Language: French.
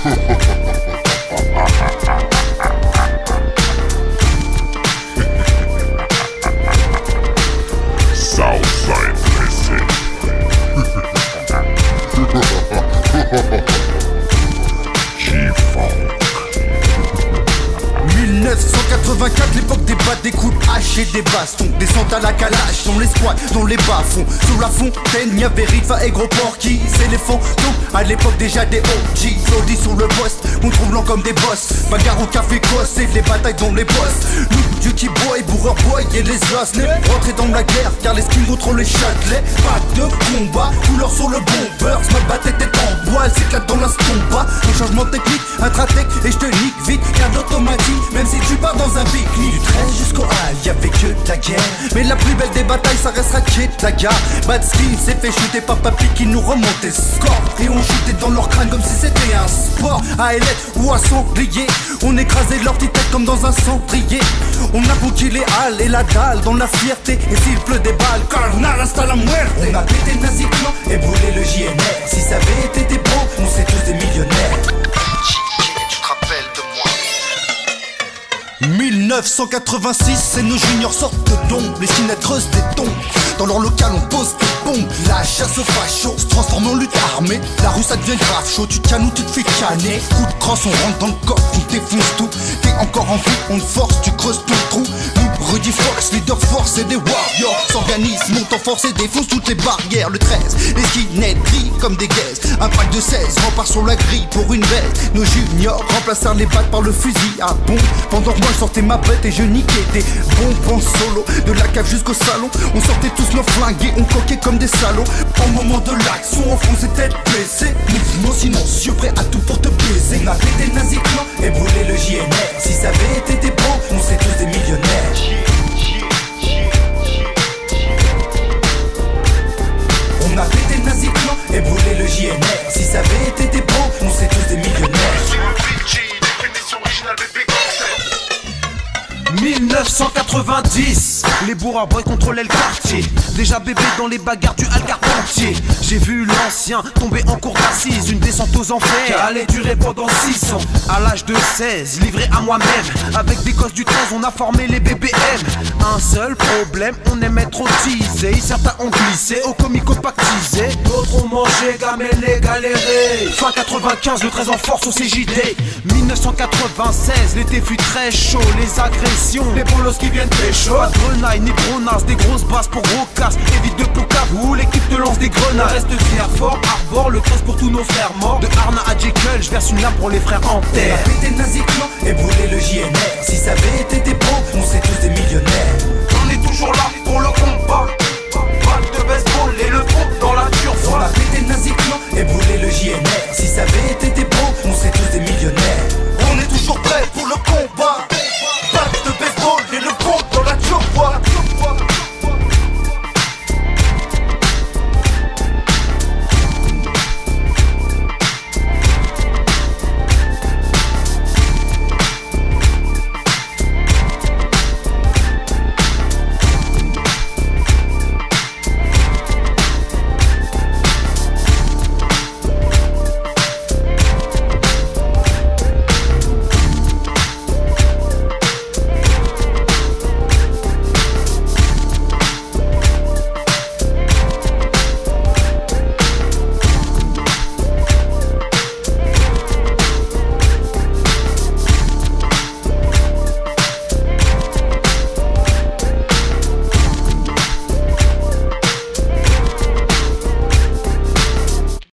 Southside Listen. 1984, l'époque des battes, des coups de hache et des bastons. Descente à la calache, dans les squats, dans les bas-fonds. Sous la fontaine, y'avait Rifa et Gros Porky. C'est les fantômes, à l'époque déjà des OG. Flody sur le poste, on trouve blanc comme des boss. Bagarre au café cosse, c'est les batailles dans les boss. Nous, Duty Boy, Bourreur Boy et les Osney. Rentrés dans la guerre, car les skins contrôlent les Châtelet. Pas de combat, couleur sur le bomber. Ma batte était en bois, elle s'éclate dans la stompa. Un changement technique, intratech et je te nique vite. Car d'automatique, même si tu pars dans un bikini. Du 13 jusqu'au hall, y'avait que de la guerre. Mais la plus belle des batailles, ça restera Kid la gare. Bad Skin s'est fait shooter par Papy qui nous remontait score. Et on shootait dans leur crâne comme si c'était un sport. À Elette ou à Sanglier, on écrasait leur petite tête comme dans un cendrier. On a conquis les halles et la dalle dans la fierté. Et s'il pleut des balles, carnal hasta la muerte. On a pété le nazi clan et brûlé le JNR. Si ça avait été des bons, on serait tous des millionnaires. Tu te rappelles de moi? 1986, c'est nos juniors sortent d'ombre. Les skinheads creusent des tombes. Dans leur local on pose des bombes. La chasse aux fachos se transforme en lutte armée. La rue ça devient grave chaud, tu te cannes ou tu te fais canner. Coup de crosse, on rentre dans le coffre, on défonce tout. T'es encore en vie, on te force, tu creuses tout le trou. Nous, Rudy Fox, leader force et des warriors s'organisent, montent en force et défoncent toutes les barrières. Le 13, les skinheads brillent comme des gaises. Un pack de 16 repart sur la grille pour une baisse. Nos juniors remplacèrent les battes par le fusil à bombe. Pendant que moi je sortais ma bête et je niquais des bombes en solo. De la cave jusqu'au salon, on sortait tous nos flingues et on coquait comme des salauds. Au moment de l'action, on fonçait tête baissée. Mouvement silencieux, prêt à tout pour te baiser. On a pété le nazi clan et brûlé le JNR. Si ça avait été des bons, on serait tous des millionnaires. On a pété le nazi clan et brûlé le JNR. Si ça avait été des bons, on serait tous des millionnaires. 1990, les bourrards boys contrôlaient le quartier. Déjà bébé dans les bagarres du hall Carpentier. J'ai vu l'ancien tomber en cour d'assises. Une descente aux enfers qui allait durer pendant 6 ans. À l'âge de 16, livré à moi-même. Avec des gosses du 13, on a formé les BBM. Un seul problème, on aimait trop teaser. Certains ont glissé, au comico pactisé. D'autres ont mangé, gamellé, galéré. Fin 95, le 13 en force au CJD. 1996, l'été fut très chaud. Les agressions, les bolos qui viennent pécho. Pas de grenaille ni bronasse, des grosses basses pour gros casse. Évite de Pocavou, l'équipe te lance des grenades. Reste fier fort, arbore le 13 pour tous nos frères morts. De Arna à Jekyll, je verse une lame pour les frères en terre. On a pété le nazi clan et brûlé le JNR. Si ça avait été des bons, on serait tous des millionnaires. On est toujours là pour le combat. Balle de baseball et le trompe dans la turf. On a pété le nazi clan et brûlé le JNR. Si ça avait été des bons,